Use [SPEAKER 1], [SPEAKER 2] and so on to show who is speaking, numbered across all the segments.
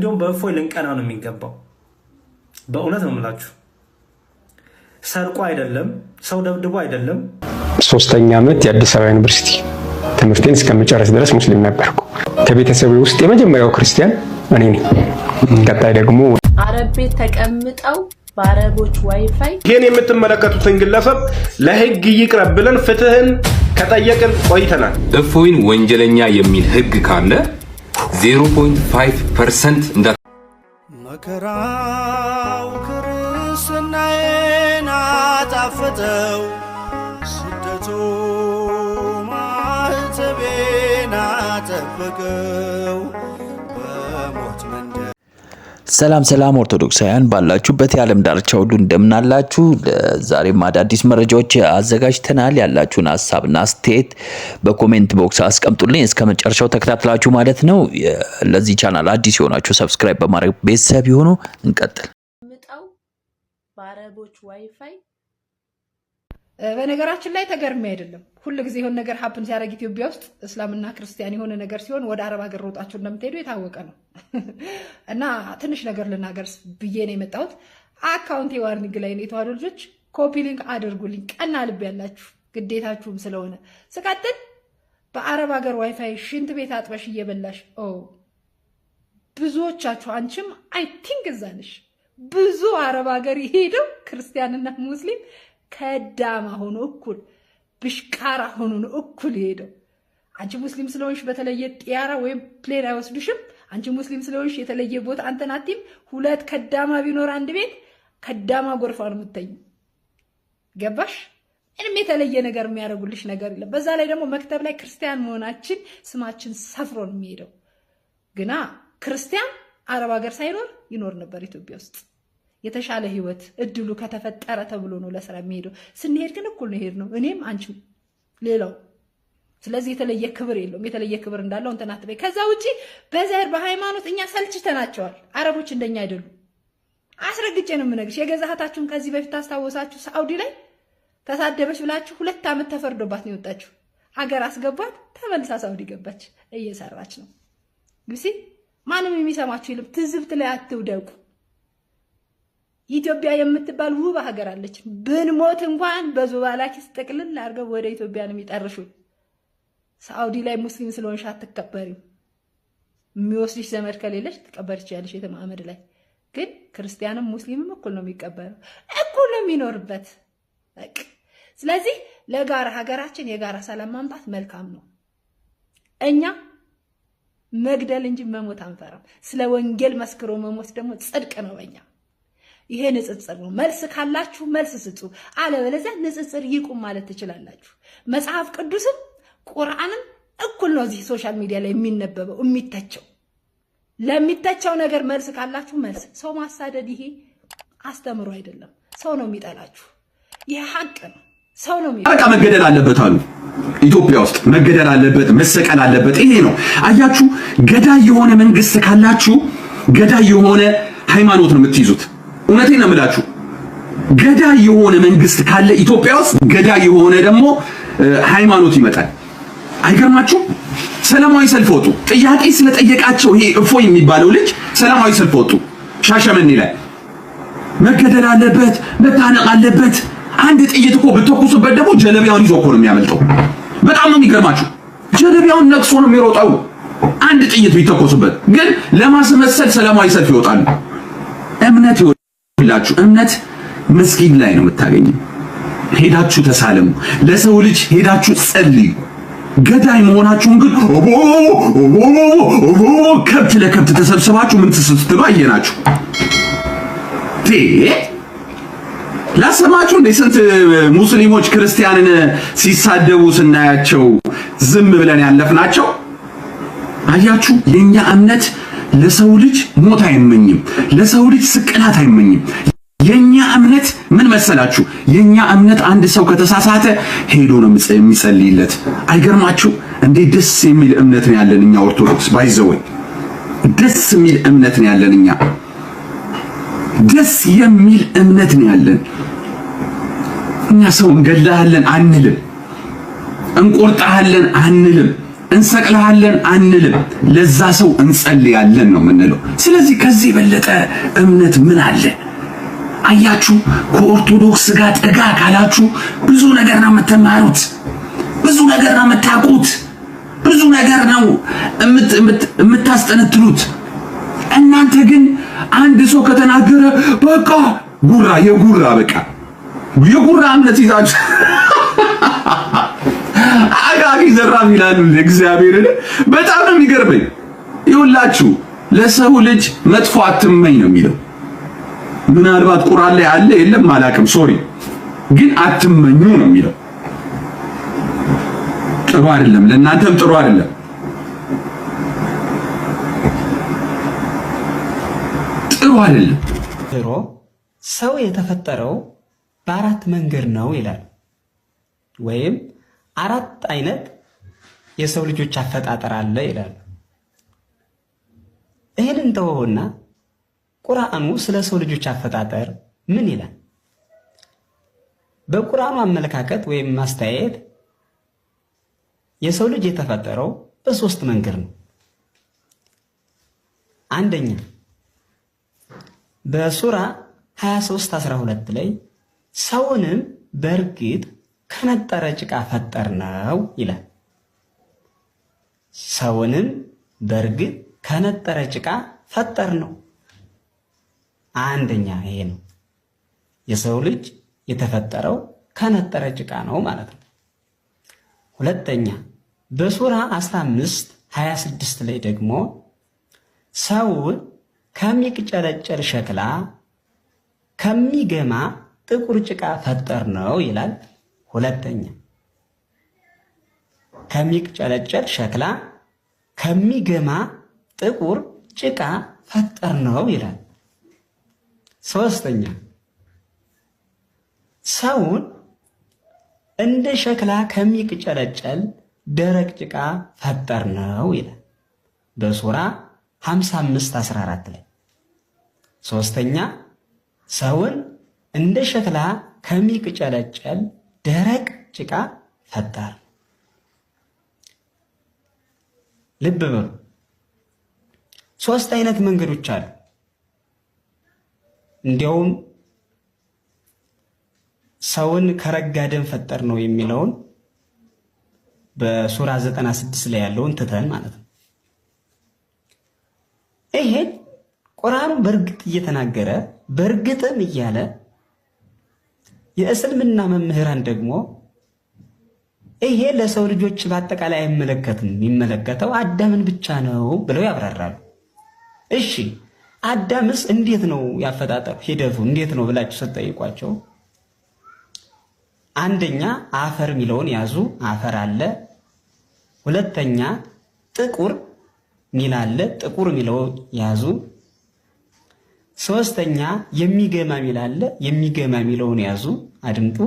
[SPEAKER 1] እንደውም በእፎይ ልንቀና ነው የሚገባው። በእውነት ነው የምላችሁ። ሰርቆ አይደለም፣ ሰው ደብድቦ አይደለም።
[SPEAKER 2] 3ኛ ዓመት የአዲስ አበባ ዩኒቨርሲቲ ትምህርቴን እስከመጨረስ ድረስ ሙስሊም ነበርኩ። ከቤተሰቤ ውስጥ የመጀመሪያው ክርስቲያን እኔ ነኝ። ቀጣይ ደግሞ
[SPEAKER 3] አረብ ቤት ተቀምጠው በአረቦች ዋይፋይ
[SPEAKER 4] ይሄን የምትመለከቱትን ግለሰብ ለህግ ይቅረብ ብለን ፍትህን ከጠየቅን ቆይተናል።
[SPEAKER 5] እፎይን ወንጀለኛ የሚል ህግ ካለ 0.5% እንዳ
[SPEAKER 6] መከራው ክርስትናዬን አጣፈጠው፣ ስደቱ ማህተቤን አጠበቀው በሞት መንደር።
[SPEAKER 7] ሰላም ኦርቶዶክሳውያን ባላችሁበት የዓለም ዳርቻ ሁሉ እንደምናላችሁ። ዛሬም አዳዲስ መረጃዎች አዘጋጅተናል። ያላችሁን ሐሳብና አስተያየት በኮሜንት ቦክስ አስቀምጡልኝ። እስከ መጨረሻው ተከታትላችሁ ማለት ነው። ለዚህ ቻናል አዲስ የሆናችሁ ሰብስክራይብ በማድረግ ቤተሰብ ይሁኑ። እንቀጥል።
[SPEAKER 3] ምጣው በአረቦች ዋይፋይ
[SPEAKER 8] በነገራችን ላይ ተገርሜ አይደለም። ሁሉ ጊዜ የሆነ ነገር ሀፕን ሲያደርግ ኢትዮጵያ ውስጥ እስላምና ክርስቲያን የሆነ ነገር ሲሆን ወደ አረብ ሀገር ሮጣችሁ እንደምትሄዱ የታወቀ ነው። እና ትንሽ ነገር ልናገር ብዬ ነው የመጣሁት። አካውንቴ ዋርኒንግ ላይ ነው። የተዋሕዶ ልጆች ኮፒ ሊንክ አድርጉልኝ፣ ቀና ልብ ያላችሁ ግዴታችሁም ስለሆነ። ስቀጥል በአረብ ሀገር ዋይፋይ ሽንት ቤት አጥበሽ እየበላሽ ብዙዎቻችሁ፣ አንቺም አይ ቲንክ እዛ ነሽ። ብዙ አረብ ሀገር የሄደው ክርስቲያንና ሙስሊም ከዳማ ሆኖ እኩል ብሽቃራ ሆኖ ነው እኩል የሄደው። አንቺ ሙስሊም ስለሆንሽ በተለየ ጢያራ ወይም ፕሌን አይወስዱሽም። አንቺ ሙስሊም ስለሆንሽ የተለየ ቦታ አንተን አትይም። ሁለት ከዳማ ቢኖር አንድ ቤት ከዳማ ጎርፋ ነው የምትተኝ። ገባሽ? ምንም የተለየ ነገር የሚያደርጉልሽ ነገር የለም። በዛ ላይ ደግሞ መክተብ ላይ ክርስቲያን መሆናችን ስማችን ሰፍሮ ነው የሚሄደው። ግና ክርስቲያን አረብ ሀገር ሳይኖር ይኖር ነበር ኢትዮጵያ ውስጥ። የተሻለ ህይወት እድሉ ከተፈጠረ ተብሎ ነው ለስራ የሚሄደው። ስንሄድ ግን እኩል ነው ሄድነው፣ እኔም አንቺም ሌላው። ስለዚህ የተለየ ክብር የለውም። የተለየ ክብር እንዳለው እንትን አትበይ። ከዛ ውጪ በዘር በሃይማኖት እኛ ሰልችተናቸዋል። አረቦች እንደኛ አይደሉም። አስረግጬ ነው የምነግርሽ። የገዛሃታችሁን ከዚህ በፊት ታስታወሳችሁ? ሳውዲ ላይ ተሳደበች ብላችሁ 2 ዓመት ተፈርዶባት ነው የወጣችሁ። ሀገር አስገባት፣ ተመልሳ ሳውዲ ገባች፣ እየሰራች ነው። ግሲ ማንም የሚሰማችሁ የለም። ትዝብት ላይ አትውደቁ። ኢትዮጵያ የምትባል ውብ ሀገር አለች። ብንሞት እንኳን በዙባላኪስ ጥቅልል አድርገው ወደ ኢትዮጵያ ነው የሚጠርሹ። ሳውዲ ላይ ሙስሊም ስለሆንሽ አትከበሪም። የሚወስድሽ ዘመድ ከሌለሽ ትቀበሪ ትችያለሽ የተማመድ ላይ። ግን ክርስቲያንም ሙስሊምም እኩል ነው የሚቀበረው፣ እኩል ነው የሚኖርበት። በቃ ስለዚህ ለጋራ ሀገራችን የጋራ ሰላም ማምጣት መልካም ነው። እኛ መግደል እንጂ መሞት አንፈራም። ስለ ወንጌል መስክሮ መሞት ደግሞ ጽድቅ ነው በእኛ። ይሄ ንጽጽር ነው። መልስ ካላችሁ መልስ ስጡ፣ አለበለዚያ ንጽጽር ይቁም ማለት ትችላላችሁ። መጽሐፍ ቅዱስም ቁርአንም እኩል ነው እዚህ ሶሻል ሚዲያ ላይ የሚነበበው የሚተቸው። ለሚተቸው ነገር መልስ ካላችሁ መልስ። ሰው ማሳደድ ይሄ አስተምሮ አይደለም። ሰው ነው የሚጠላችሁ። ይሄ ሀቅ ነው። ሰው ነው
[SPEAKER 9] በቃ መገደል አለበት አሉ። ኢትዮጵያ ውስጥ መገደል አለበት፣ መሰቀል አለበት። ይሄ ነው አያችሁ። ገዳይ የሆነ መንግስት ካላችሁ ገዳይ የሆነ ሃይማኖት ነው የምትይዙት። እውነቴን ነው የምላችሁ። ገዳይ የሆነ መንግስት ካለ ኢትዮጵያ ውስጥ ገዳይ የሆነ ደግሞ ሃይማኖት ይመጣል። አይገርማችሁ? ሰላማዊ ሰልፍ ወጡ። ጥያቄ ስለጠየቃቸው ይሄ እፎይ የሚባለው ልጅ ሰላማዊ ሰልፍ ወጡ። ሻሸመኔ ላይ መገደል አለበት፣ መታነቅ አለበት። አንድ ጥይት እኮ ብትተኩሱበት ደግሞ ጀለቢያውን ይዞ እኮ ነው የሚያመልጠው። በጣም ነው የሚገርማችሁ። ጀለቢያውን ነክሶ ነው የሚሮጠው አንድ ጥይት ቢተኮሱበት። ግን ለማስመሰል ሰላማዊ ሰልፍ ይወጣሉ። እምነት ይወላችሁ። እምነት መስጊድ ላይ ነው የምታገኘው። ሄዳችሁ ተሳለሙ። ለሰው ልጅ ሄዳችሁ ጸልዩ። ገዳይ መሆናችሁን ግን ከብት ለከብት ተሰብስባችሁ ምን ስትሉ አየናችሁ። ላሰማችሁ እንደ ስንት ሙስሊሞች ክርስቲያንን ሲሳደቡ ስናያቸው ዝም ብለን ያለፍናቸው አያችሁ። የኛ እምነት ለሰው ልጅ ሞት አይመኝም፣ ለሰው ልጅ ስቅላት አይመኝም። የኛ እምነት ምን መሰላችሁ? የኛ እምነት አንድ ሰው ከተሳሳተ ሄዶ ነው የሚጸልይለት። አይገርማችሁ? እንዴት ደስ የሚል እምነት ነው ያለን እኛ ኦርቶዶክስ። ባይዘው ደስ የሚል እምነት ነው ያለን እኛ። ደስ የሚል እምነት ነው ያለን እኛ። ሰው እንገላለን አንልም፣ እንቆርጣለን አንልም። እንሰቅልሃለን አንልም፣ ለዛ ሰው እንጸልያለን ነው የምንለው። ስለዚህ ከዚህ የበለጠ እምነት ምን አለ? አያችሁ፣ ከኦርቶዶክስ ጋር ጠጋ ካላችሁ ብዙ ነገር ነው የምትማሩት፣ ብዙ ነገር ነው የምታውቁት፣ ብዙ ነገር ነው የምታስጠነጥሉት። እናንተ ግን አንድ ሰው ከተናገረ በቃ የጉራ እምነት ይዛችሁ አጋጊ ዘራፍ ይላሉ። እግዚአብሔርን በጣም ነው የሚገርመኝ። ይኸውላችሁ ለሰው ልጅ መጥፎ አትመኝ ነው የሚለው። ምናልባት ቁርአን ላይ አለ የለም አላውቅም፣ ሶሪ፣ ግን አትመኙ ነው የሚለው። ጥሩ አይደለም፣ ለእናንተም ጥሩ አይደለም። ጥሩ አይደለም።
[SPEAKER 10] ድሮ ሰው የተፈጠረው በአራት መንገድ ነው ይላል። ወይም አራት አይነት የሰው ልጆች አፈጣጠር አለ ይላል። ይህንን ተወውና ቁርአኑ ስለ ሰው ልጆች አፈጣጠር ምን ይላል? በቁርአኑ አመለካከት ወይም ማስተያየት የሰው ልጅ የተፈጠረው በሶስት መንገድ ነው። አንደኛ በሱራ 23:12 ላይ ሰውንም በእርግጥ ከነጠረ ጭቃ ፈጠርነው ይላል። ሰውንም በእርግጥ ከነጠረ ጭቃ ፈጠርነው። አንደኛ ይሄ ነው። የሰው ልጅ የተፈጠረው ከነጠረ ጭቃ ነው ማለት ነው። ሁለተኛ በሱራ 15:26 ላይ ደግሞ ሰውን ከሚቅጨለጨል ሸክላ ከሚገማ ጥቁር ጭቃ ፈጠርነው ይላል። ሁለተኛ ከሚቅጨለጨል ሸክላ ከሚገማ ጥቁር ጭቃ ፈጠርነው ይላል። ሶስተኛ ሰውን እንደ ሸክላ ከሚቅጨለጨል ደረቅ ጭቃ ፈጠርነው ይላል በሱራ 55:14 ላይ። ሶስተኛ ሰውን እንደ ሸክላ ከሚቅጨለጨል ደረቅ ጭቃ ፈጠር። ልብ በሉ፣ ሶስት አይነት መንገዶች አሉ። እንዲያውም ሰውን ከረጋ ደም ፈጠር ነው የሚለውን በሱራ 96 ላይ ያለውን ትተን ማለት ነው። ይሄን ቁርአኑ በእርግጥ እየተናገረ በእርግጥም እያለ የእስልምና መምህራን ደግሞ ይሄ ለሰው ልጆች በአጠቃላይ አይመለከትም፣ የሚመለከተው አዳምን ብቻ ነው ብለው ያብራራሉ። እሺ አዳምስ እንዴት ነው ያፈጣጠር ሂደቱ እንዴት ነው ብላችሁ ስትጠይቋቸው አንደኛ አፈር የሚለውን ያዙ፣ አፈር አለ። ሁለተኛ ጥቁር ሚል አለ፣ ጥቁር ሚለው ያዙ። ሶስተኛ የሚገማ ሚል አለ፣ የሚገማ ሚለውን ያዙ፣ አድምጡ።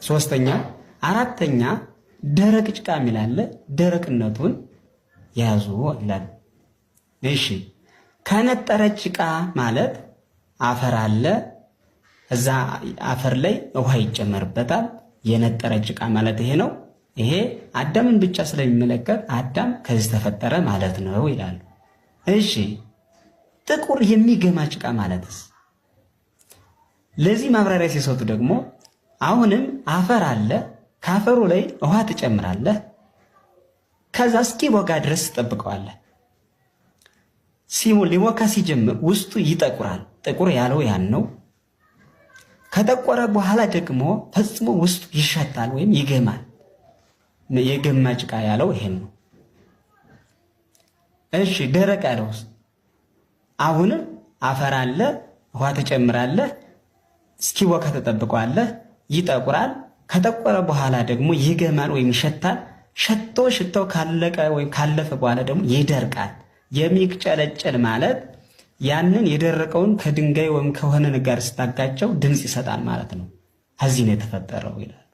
[SPEAKER 10] ሶስተኛ አራተኛ ደረቅ ጭቃ ሚል አለ፣ ደረቅነቱን ያዙ ይላል። እሺ ከነጠረ ጭቃ ማለት አፈር አለ፣ እዛ አፈር ላይ ውሃ ይጨመርበታል። የነጠረ ጭቃ ማለት ይሄ ነው። ይሄ አዳምን ብቻ ስለሚመለከት አዳም ከዚህ ተፈጠረ ማለት ነው ይላሉ። እሺ ጥቁር የሚገማ ጭቃ ማለትስ? ለዚህ ማብራሪያ ሲሰጡ ደግሞ አሁንም አፈር አለ፣ ከአፈሩ ላይ ውሃ ትጨምራለህ፣ ከዛ እስኪቦካ ድረስ ትጠብቀዋለህ። ሊቦካ ሲጀምር ውስጡ ይጠቁራል። ጥቁር ያለው ያን ነው። ከጠቆረ በኋላ ደግሞ ፈጽሞ ውስጡ ይሸታል ወይም ይገማል። የገማ ጭቃ ያለው ይሄን ነው። እሺ ደረቅ ያለውስ? አሁንም አፈር አለ፣ ውሃ ትጨምራለህ፣ እስኪቦካ ተጠብቀዋለህ፣ ይጠቁራል። ከጠቆረ በኋላ ደግሞ ይገማል ወይም ይሸታል። ሽታው ካለቀ ወይም ካለፈ በኋላ ደግሞ ይደርቃል። የሚቅጨለጨል ማለት ያንን የደረቀውን ከድንጋይ ወይም ከሆነ ነገር ስታጋጨው ድምፅ ይሰጣል ማለት ነው። ከዚህ ነው የተፈጠረው ይላል።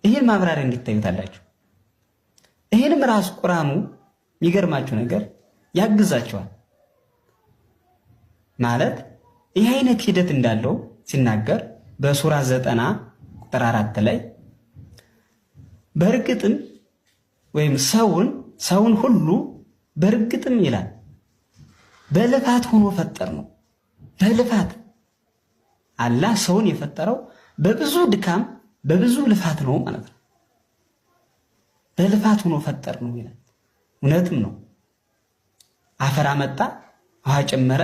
[SPEAKER 10] ይህን ማብራሪያ እንዲታዩታላችሁ። ይህንም ራሱ ቁርአኑ የሚገርማችሁ ነገር ያግዛቸዋል። ማለት ይህ አይነት ሂደት እንዳለው ሲናገር በሱራ 90 ቁጥር 4 ላይ በእርግጥም ወይም ሰውን ሁሉ በእርግጥም ይላል በልፋት ሆኖ ፈጠር ነው። በልፋት አላህ ሰውን የፈጠረው በብዙ ድካም በብዙ ልፋት ነው ማለት ነው። በልፋት ሆኖ ፈጠር ነው ይላል። እውነትም ነው። አፈር አመጣ፣ ውሃ ጨመረ፣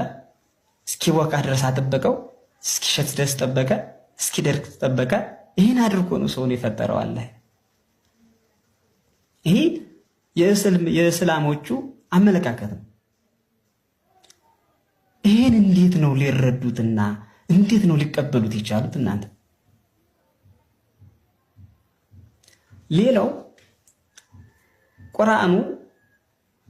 [SPEAKER 10] እስኪቦካ ድረስ አጠበቀው፣ እስኪሸት ድረስ ጠበቀ፣ እስኪደርቅ ጠበቀ። ይህን አድርጎ ነው ሰውን የፈጠረው አላህ። ይሄ የእስላሞቹ አመለካከት ነው። ይህን እንዴት ነው ሊረዱትና እንዴት ነው ሊቀበሉት የቻሉት እናንተ? ሌላው ቁርአኑ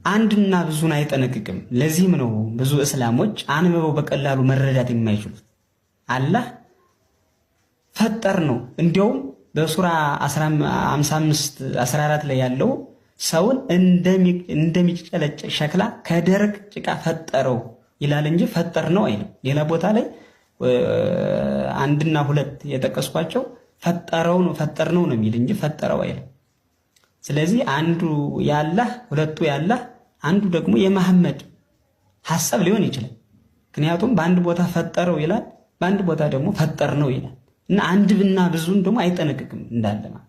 [SPEAKER 10] አንድና ብዙን አይጠነቅቅም። ለዚህም ነው ብዙ እስላሞች አንብበው በቀላሉ መረዳት የማይችሉት። አላህ ፈጠር ነው። እንዲያውም በሱራ 55 14 ላይ ያለው ሰውን እንደሚጨለጭ ሸክላ ከደረቅ ጭቃ ፈጠረው ይላል እንጂ ፈጠር ነው አይልም። ሌላ ቦታ ላይ አንድና ሁለት የጠቀስኳቸው ፈጠረው ነው ፈጠር ነው የሚል እንጂ ፈጠረው አይልም። ስለዚህ አንዱ ያላህ ሁለቱ ያላህ አንዱ ደግሞ የመሐመድ ሐሳብ ሊሆን ይችላል። ምክንያቱም በአንድ ቦታ ፈጠረው ይላል፣ በአንድ ቦታ ደግሞ ፈጠር ነው ይላል እና አንድና ብዙን ደግሞ አይጠነቅቅም እንዳለ ማለት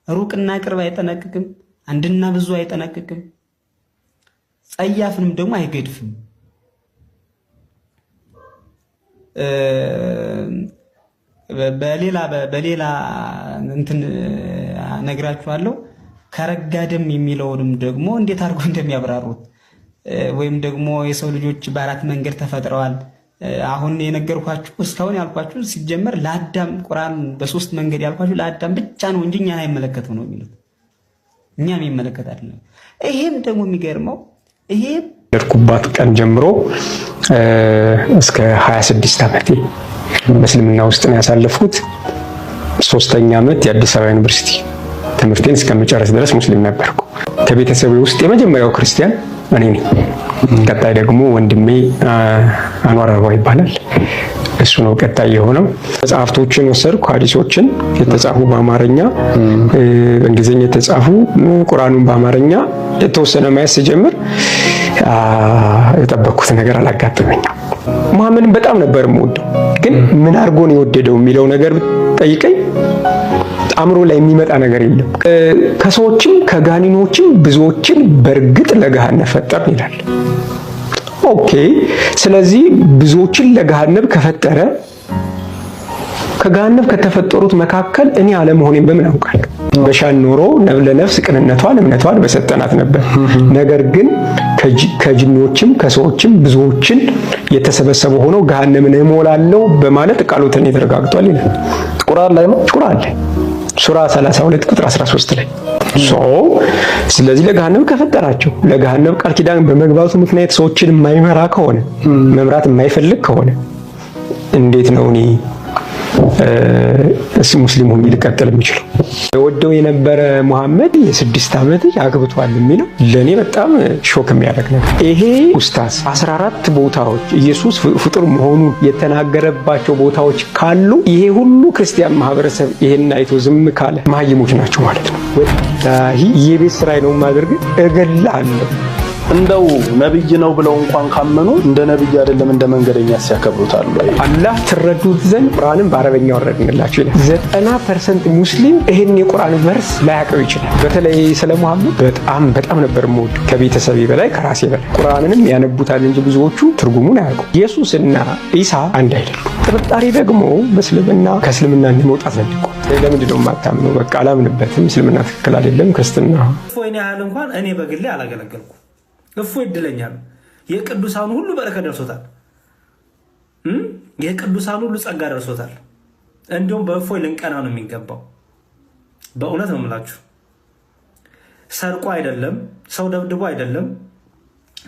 [SPEAKER 10] ሩቅና ቅርብ አይጠነቅቅም፣ አንድና ብዙ አይጠነቅቅም፣ ጸያፍንም ደግሞ አይገድፍም። በሌላ እንትን ነግራችኋለሁ። ከረጋደም የሚለውንም ደግሞ እንዴት አድርጎ እንደሚያብራሩት ወይም ደግሞ የሰው ልጆች በአራት መንገድ ተፈጥረዋል። አሁን የነገርኳችሁ እስካሁን ያልኳችሁ ሲጀመር ለአዳም ቁርአን በሶስት መንገድ ያልኳችሁ ለአዳም ብቻ ነው እንጂ እኛን አይመለከትም ነው የሚሉት። እኛም ይመለከት አይደለም። ይሄም ደግሞ የሚገርመው ይሄ
[SPEAKER 2] ደርኩባት ቀን ጀምሮ እስከ 26 ዓመቴ በእስልምና ውስጥ ነው ያሳለፍኩት። 3ኛ ዓመት የአዲስ አበባ ዩኒቨርሲቲ ትምህርቴን እስከምጨርስ ድረስ ሙስሊም ነበርኩ። ከቤተሰቤ ውስጥ የመጀመሪያው ክርስቲያን እኔ ነኝ። ቀጣይ ደግሞ ወንድሜ አንዋር አበባ ይባላል። እሱ ነው ቀጣይ የሆነው። መጽሐፍቶችን ወሰድኩ፣ ሐዲሶችን የተጻፉ በአማርኛ በእንግሊዝኛ የተጻፉ ቁርአኑን በአማርኛ የተወሰነ ማየት ስጀምር የጠበቅኩት ነገር አላጋጠመኝም። መሐመድን በጣም ነበር የምወደው፣ ግን ምን አድርጎ ነው የወደደው የሚለው ነገር ጠይቀኝ አእምሮ ላይ የሚመጣ ነገር የለም። ከሰዎችም ከጋኒኖችም ብዙዎችን በእርግጥ ለገሃነም ፈጠርን ይላል። ኦኬ፣ ስለዚህ ብዙዎችን ለገሃነም ከፈጠረ ከገሃነም ከተፈጠሩት መካከል እኔ አለመሆኔን በምን አውቃለሁ? በሻን ኖሮ ለነፍስ ቅንነቷን እምነቷን በሰጠናት ነበር። ነገር ግን ከጅኖችም ከሰዎችም ብዙዎችን የተሰበሰበ ሆኖ ገሃነምን እሞላለሁ በማለት ቃሎትን የተረጋግጧል ይላል። ቁርአን ላይ ነው። ቁርአን ላይ ሱራ 32 ቁጥር 13 ላይ ስለዚህ ለገሃነም ከፈጠራቸው ለገሃነም ቃል ኪዳን በመግባቱ ምክንያት ሰዎችን የማይመራ ከሆነ መምራት የማይፈልግ ከሆነ እንዴት ነው እኔ ሙስሊም ሆኜ ልቀጥል የምችለው? ወደው የነበረ መሐመድ የ6 ዓመት አግብቷል የሚለው ለኔ በጣም ሾክ የሚያደርግ ነገር። ይሄ ኡስታዝ 14 ቦታዎች ኢየሱስ ፍጡር መሆኑን የተናገረባቸው ቦታዎች ካሉ ይሄ ሁሉ ክርስቲያን ማህበረሰብ ይሄን አይቶ ዝም ካለ መሀይሞች ናቸው ማለት ነው። ወላሂ የቤት ስራዬ ነው ማድረግ እገላለሁ።
[SPEAKER 4] እንደው ነብይ ነው ብለው እንኳን ካመኑ እንደ ነብይ አይደለም እንደ መንገደኛ ሲያከብሩታል።
[SPEAKER 2] አላህ ትረዱት ዘንድ ቁርአንን በአረበኛ ወረድንላችሁ ይላል። 90% ሙስሊም ይሄን የቁርአን ቨርስ ላያውቀው ይችላል። በተለይ ስለ መሐመድ በጣም ነበር የምወደው ከቤተሰቤ በላይ ከራሴ በላይ። ቁርአንንም ያነቡታል እንጂ ብዙዎቹ ትርጉሙን አያውቁም። ኢየሱስና ኢሳ አንድ አይደሉም። ጥርጣሬ ደግሞ በእስልምና ከእስልምና እንድንወጣት ነው። ለምንድን ነው የማታምነው? በቃ አላምንበትም፣ እስልምና ትክክል አይደለም፣ ክርስትና
[SPEAKER 1] ወይኔ ያህል እንኳን እኔ በግሌ አላገለገልኩም። እፎይ እድለኛ ነው። የቅዱሳኑ ሁሉ በረከት ደርሶታል። የቅዱሳኑ ሁሉ ጸጋ ደርሶታል። እንዲሁም በእፎይ ልንቀና ነው የሚገባው። በእውነት ነው የምላችሁ። ሰርቆ አይደለም፣ ሰው ደብድቦ አይደለም፣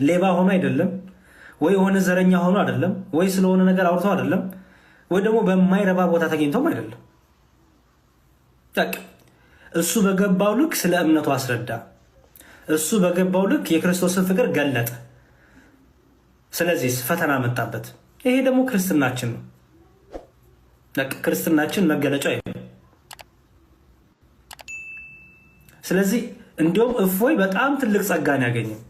[SPEAKER 1] ሌባ ሆኖ አይደለም፣ ወይ የሆነ ዘረኛ ሆኖ አይደለም፣ ወይ ስለሆነ ነገር አውርቶ አይደለም፣ ወይ ደግሞ በማይረባ ቦታ ተገኝቶም አይደለም። እሱ በገባው ልክ ስለ እምነቱ አስረዳ። እሱ በገባው ልክ የክርስቶስን ፍቅር ገለጠ። ስለዚህ ፈተና መጣበት። ይሄ ደግሞ ክርስትናችን ነው። ክርስትናችን መገለጫ ይሄ ስለዚህ እንዲያውም እፎይ በጣም ትልቅ ጸጋን ያገኘው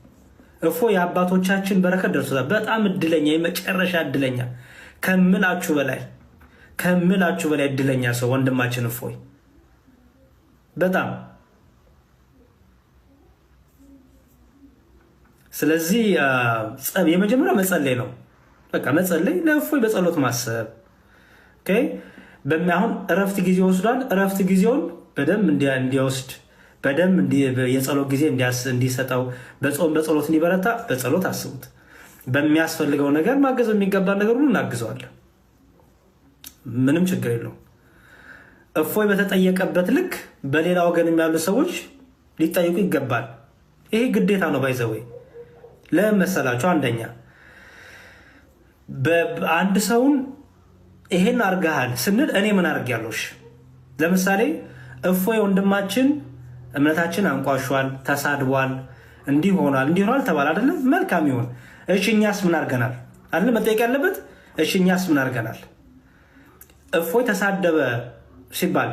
[SPEAKER 1] እፎይ የአባቶቻችን በረከት ደርሶታል። በጣም እድለኛ የመጨረሻ እድለኛ ከምላችሁ በላይ እድለኛ ሰው ወንድማችን እፎይ በጣም። ስለዚህ የመጀመሪያው መጸለይ ነው። በቃ መጸለይ፣ ለእፎይ በጸሎት ማሰብ። ኦኬ አሁን እረፍት ጊዜ ወስዷል። እረፍት ጊዜውን በደንብ እንዲወስድ በደንብ የጸሎት ጊዜ እንዲሰጠው በጾም በጸሎት እንዲበረታ በጸሎት አስቡት። በሚያስፈልገው ነገር ማገዝ የሚገባ ነገር ሁሉ እናግዘዋለን። ምንም ችግር የለውም። እፎይ በተጠየቀበት ልክ በሌላ ወገን ያሉ ሰዎች ሊጠይቁ ይገባል። ይሄ ግዴታ ነው። ባይዘወይ ለመሰላችሁ አንደኛ አንድ ሰውን ይሄን አርጋሃል ስንል እኔ ምን አርጋለሁሽ? ለምሳሌ እፎይ ወንድማችን እምነታችን አንቋሿል፣ ተሳድቧል፣ እንዲህ ሆኗል ተባለ አይደለም? መልካም ይሁን። እሺ እኛስ ምን አርገናል? አይደል መጠየቅ ያለበት። እሺ እኛስ ምን አርገናል? እፎይ ተሳደበ ሲባል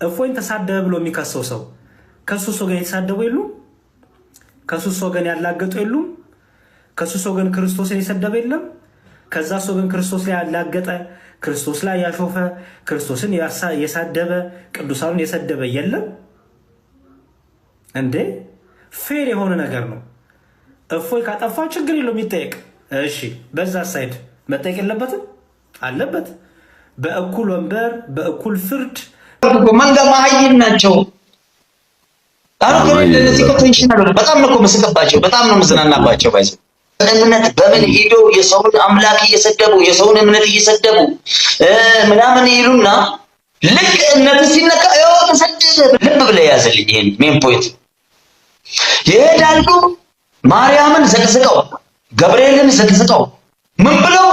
[SPEAKER 1] እፎይን ተሳደበ ብሎ የሚከሰው ሰው ከሱስ ወገን የተሳደቡ የሉም? ከሱስ ወገን ያላገጡ የሉም? ከሱስ ወገን ክርስቶስን የሰደበ የለም? ከዛ ወገን ክርስቶስ ላይ ያላገጠ፣ ክርስቶስ ላይ ያሾፈ፣ ክርስቶስን የሳደበ፣ ቅዱሳኑን የሰደበ የለም እንዴ? ፌር የሆነ ነገር ነው። እፎይ ካጠፋ ችግር የለውም ይጠየቅ። እሺ በዛ ሳይድ መጠየቅ የለበትም? አለበት። በእኩል ወንበር በእኩል ፍርድ
[SPEAKER 11] መንጋ ማህይም ናቸው። አሁን ለነዚህ ኮንቬንሽናል በጣም ነው መስከባቸው፣ በጣም ነው መዝናናባቸው። ባይዘ እምነት በምን ሄዶ የሰውን አምላክ እየሰደቡ የሰውን እምነት እየሰደቡ ምናምን ይሉና ልክ እምነት ሲነካ ያው ተሰደደ። ልብ ብለህ ያዘልኝ ይሄን ሜን ፖይንት። ይሄዳሉ ማርያምን ዘቅዝቀው ገብርኤልን ዘቅዝቀው ምን ብለው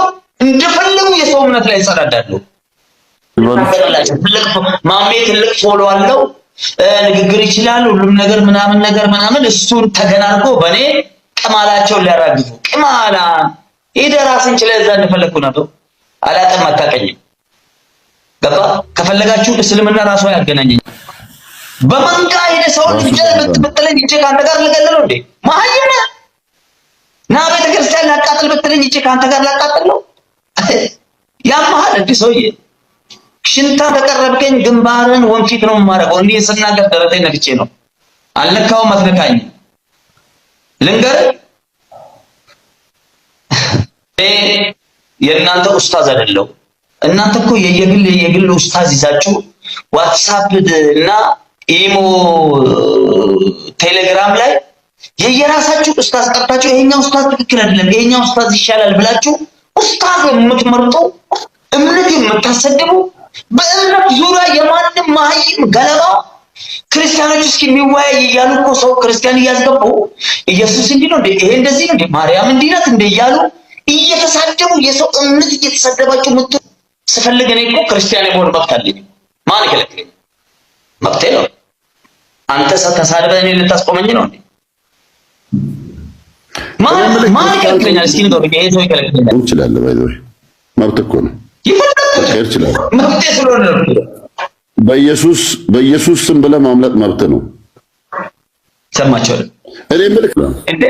[SPEAKER 11] እንደፈለጉ የሰው እምነት ላይ ይጸዳዳሉ። ማሜ ትልቅ ፎሎ አለው፣ ንግግር ይችላል፣ ሁሉም ነገር ምናምን እሱን ተገናርጎ በኔ ቅማላቸውን ሊያራግፉ ቅማላ ይደራስን ችለ እዛ እንደፈለኩ ነበር። አላጠም አታቀኝም። ገባ? ከፈለጋችሁ እስልምና ራሱ ያገናኘኝ በመንጋ ሄደ ሰው ልጅ ብትለኝ እጄ ካንተ ጋር ልገለለው እንዴ? ማህየነ ና ቤተክርስቲያን ላቃጥል ብትለኝ እጄ ካንተ ጋር ላቃጥል ነው? ያማሃል እንዴ ሰውዬ? ሽንታ ተቀረብከኝ ግንባርን ወንፊት ነው የማረገው። እንዴ ስናገር ደረቴን ነክቼ ነው። አልነካውም፣ አትነካኝ። ልንገር የእናንተ ኡስታዝ አይደለም። እናንተ እኮ የየግል ኡስታዝ ይዛችሁ ዋትስአፕ እና ኢሞ ቴሌግራም ላይ የየራሳችሁ ኡስታዝ ቀርታችሁ ይሄኛው ኡስታዝ ትክክል አይደለም ይሄኛው ኡስታዝ ይሻላል ብላችሁ ኡስታዝ የምትመርጡ እምነት የምታሰድቡ በእምነት ዙሪያ የማንም ማህይም ገለባ ክርስቲያኖች እስኪ የሚወያይ እያሉ እኮ ሰው ክርስቲያን እያስገቡ ኢየሱስ እንዲህ ነው እንዴ ይሄ እንደዚህ ነው እንዴ ማርያም እንዲህ ናት እንዴ እያሉ እየተሳደቡ የሰው እምነት እየተሳደባችሁ ምት ስፈልግ እኔ እኮ ክርስቲያን የመሆን መብት አለኝ። ማን ይከለክለኝ? መብቴ ነው። አንተ ተሳድበህ እኔን ልታስቆመኝ ነው እንዴ? ማን ይከለክለኛል? እስኪ ንገሩኝ። ይሄ ሰው ይከለክለኛል?
[SPEAKER 12] ይችላል ባይዘው መብት እኮ ነው። ይችላል
[SPEAKER 11] መብቴ ስለሆነ ነው።
[SPEAKER 12] በኢየሱስ ስም ብለህ ማምለጥ መብት ነው።
[SPEAKER 11] ሰማችሁ
[SPEAKER 12] እኔ ምልክ ነው
[SPEAKER 11] እንዴ?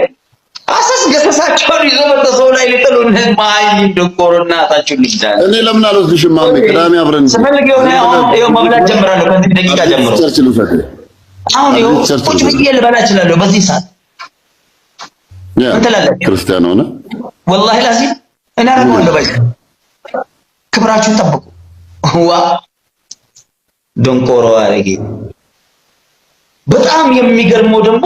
[SPEAKER 11] አሰስ ገሰሳቸውን ይዘው በተሰው ላይ ሊጥሉን ማይ እንደቆርና ታችሁ ልጅዳል።
[SPEAKER 12] እኔ ለምን አልወስድሽም? ማሚ ቅዳሜ አብረን
[SPEAKER 11] ስፈልግ ይኸው መብላት ጀምራለሁ። ከዚህ ደቂቃ ጀምሮ አሁን ይኸው ቁጭ ብዬ ልበላ እችላለሁ በዚህ ሰዓት።
[SPEAKER 12] ክርስቲያን ሆነ
[SPEAKER 11] ወላሂ ላዚም እኔ አረጋለሁ። ባይ ክብራችሁን ጠብቁ። ዋ ደንቆሮ አረጌ። በጣም የሚገርመው ደግሞ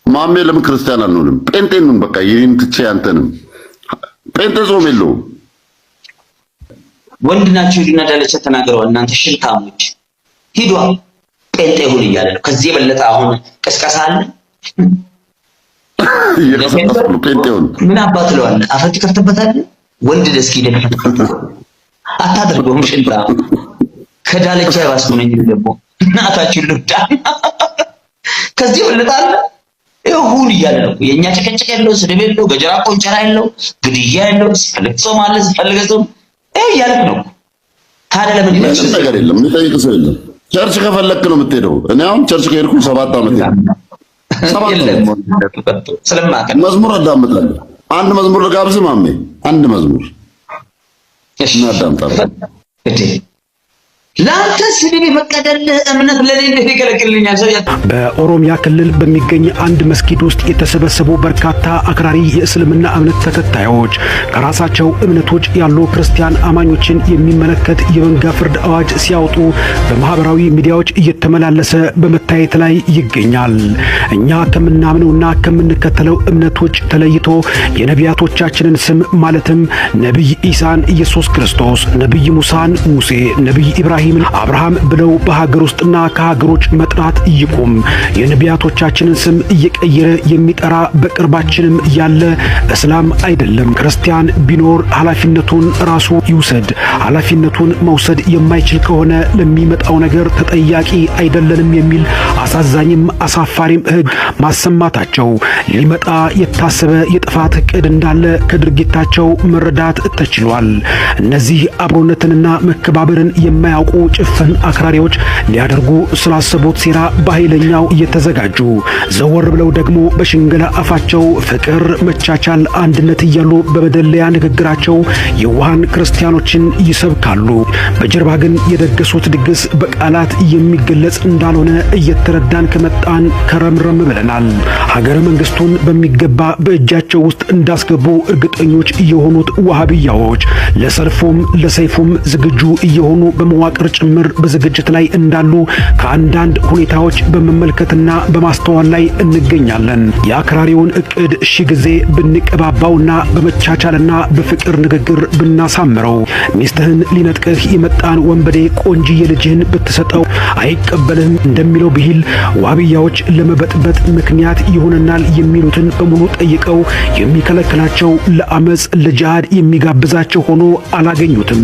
[SPEAKER 12] ማሜ ለምን ክርስቲያን አልሆንም? ጴንጤን ነው በቃ ይሄን ትቼ አንተንም ጴንጤ ጾም የለውም።
[SPEAKER 11] ወንድ ናችሁ ሂዱና ዳለቻ ተናገረዋል። እናንተ ሽንታሞች ሂዱ ጴንጤ ሁሉ እያለ ነው። ከዚህ የበለጠ አሁን ቅስቀሳ አለ?
[SPEAKER 12] ጴንጤውን
[SPEAKER 11] ምን አባት ለዋል አፈት ከፍተበታል። ወንድ ደስኪ ደከፈተ አታደርገውም። ሽንታ ከዳለቻ ያባስኩነኝ ደግሞ እናታችሁ ልዳ ከዚህ የበለጠ አለ? ይሁን እያለ ነው። የኛ ጨቀጨቅ ያለው ስድብ ያለው ገጀራ ቆንጨራ ያለው ግድያ ያለው ሲፈልግ ጾም አለ ሲፈልግ ጾም እያለ ነው። ታዲያ ለምን
[SPEAKER 12] ነገር የለም የሚጠይቅ ሰው የለም። ቸርች ከፈለክ ነው የምትሄደው። እኔ አሁን ቸርች ከሄድኩ 7 ዓመት መዝሙር አዳምጣለሁ። አንድ መዝሙር ልጋብዝ ማሜ፣ አንድ መዝሙር እናዳምጣለን።
[SPEAKER 11] ላንተ ስድብ የፈቀደልህ እምነት ለኔ እንዴት ይከለክልኛል?
[SPEAKER 4] በኦሮሚያ ክልል በሚገኝ አንድ መስጊድ ውስጥ የተሰበሰቡ በርካታ አክራሪ የእስልምና እምነት ተከታዮች ከራሳቸው እምነቶች ያሉ ክርስቲያን አማኞችን የሚመለከት የመንጋ ፍርድ አዋጅ ሲያወጡ በማህበራዊ ሚዲያዎች እየተመላለሰ በመታየት ላይ ይገኛል። እኛ ከምናምነውና ከምንከተለው እምነቶች ተለይቶ የነቢያቶቻችንን ስም ማለትም ነቢይ ኢሳን ኢየሱስ ክርስቶስ፣ ነቢይ ሙሳን ሙሴ፣ ነቢይ ኢብራሂም አብርሃም ብለው በሀገር ውስጥና ከሀገሮች መጥራት ይቁም። የነቢያቶቻችንን ስም እየቀየረ የሚጠራ በቅርባችንም ያለ እስላም አይደለም። ክርስቲያን ቢኖር ኃላፊነቱን ራሱ ይውሰድ። ኃላፊነቱን መውሰድ የማይችል ከሆነ ለሚመጣው ነገር ተጠያቂ አይደለንም የሚል አሳዛኝም አሳፋሪም ሕግ ማሰማታቸው ሊመጣ የታሰበ የጥፋት ዕቅድ እንዳለ ከድርጊታቸው መረዳት ተችሏል። እነዚህ አብሮነትንና መከባበርን የማያውቁ ጭፍን አክራሪዎች ሊያደርጉ ስላሰቡት ሴራ በኃይለኛው እየተዘጋጁ ዘወር ብለው ደግሞ በሽንገላ አፋቸው ፍቅር፣ መቻቻል፣ አንድነት እያሉ በመደለያ ንግግራቸው የዋሃን ክርስቲያኖችን ይሰብካሉ። በጀርባ ግን የደገሱት ድግስ በቃላት የሚገለጽ እንዳልሆነ እየተረዳን ከመጣን ከረምረም ብለናል። ሀገረ መንግስቱን በሚገባ በእጃቸው ውስጥ እንዳስገቡ እርግጠኞች የሆኑት ዋሃብያዎች ለሰልፉም ለሰይፉም ዝግጁ እየሆኑ በመዋቅር ጭምር በዝግጅት ላይ እንዳሉ ከአንዳንድ ሁኔታዎች በመመልከትና በማስተዋል ላይ እንገኛለን። የአክራሪውን እቅድ ሺህ ጊዜ ብንቀባባውና በመቻቻልና በፍቅር ንግግር ብናሳምረው ሚስትህን ሊነጥቅህ የመጣን ወንበዴ ቆንጂዬ ልጅህን ብትሰጠው አይቀበልህም እንደሚለው ብሂል ዋሃብያዎች ለመበጥበጥ ምክንያት ይሆነናል የሚሉትን በሙሉ ጠይቀው የሚከለክላቸው ለአመጽ ለጂሃድ የሚጋብዛቸው ሆኖ አላገኙትም።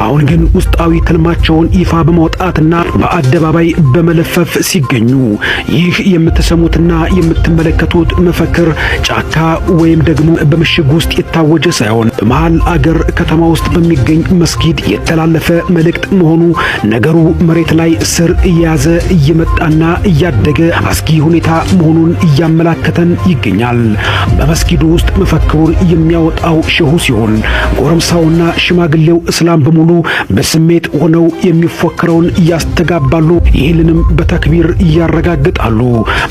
[SPEAKER 4] አሁን ግን ውስጣዊ ትልማቸውን ይፋ በመውጣትና በአደባባይ በመለፈፍ ሲገኙ ይህ የምትሰሙትና የምትመለከቱት መፈክር ጫካ ወይም ደግሞ በምሽግ ውስጥ የታወጀ ሳይሆን በመሃል አገር ከተማ ውስጥ በሚገኝ መስጊድ የተላለፈ መልእክት መሆኑ ነገሩ መሬት ላይ ስር እየያዘ እየመጣና እያደገ አስጊ ሁኔታ መሆኑን እያመላከተን ይገኛል። በመስጊዱ ውስጥ መፈክሩን የሚያወጣው ሸሁ ሲሆን ጎረምሳውና ሽማግሌው እስላም በሙሉ በስሜት ሆነው የሚፎክረውን ያስተጋባሉ። ይህንንም በተክቢር ያረጋግጣሉ።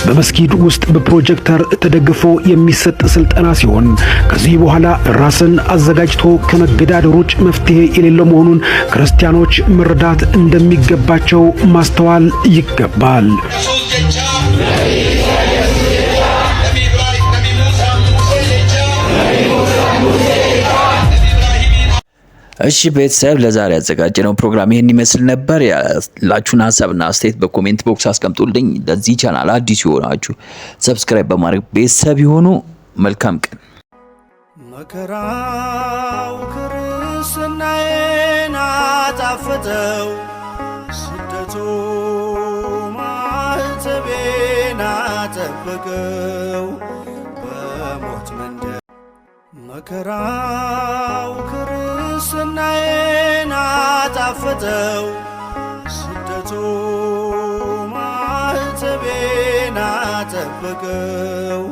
[SPEAKER 4] በመስጊድ ውስጥ በፕሮጀክተር ተደግፎ የሚሰጥ ስልጠና ሲሆን ከዚህ በኋላ ራስን አዘጋጅቶ ከመገዳደር ውጭ መፍትሄ የሌለው መሆኑን ክርስቲያኖች መረዳት እንደሚገባቸው ማስተዋል ይገባል።
[SPEAKER 7] እሺ ቤተሰብ ለዛሬ ያዘጋጀነው ፕሮግራም ይሄን ይመስል ነበር። ያላችሁን ሐሳብና አስተያየት በኮሜንት ቦክስ አስቀምጡልኝ። ለዚህ ቻናል አዲስ ይሆናችሁ ሰብስክራይብ በማድረግ ቤተሰብ ይሁኑ። መልካም ቀን።
[SPEAKER 6] መከራው ክርስትናዬን አጣፈጠው፣ ስደቱ ማህተቤን አጠበቀው። በሞት መንደር መከራው ክርስትናዬን አጣፈጠው፣ ስደቱ ማህተቤን አጠበቀው።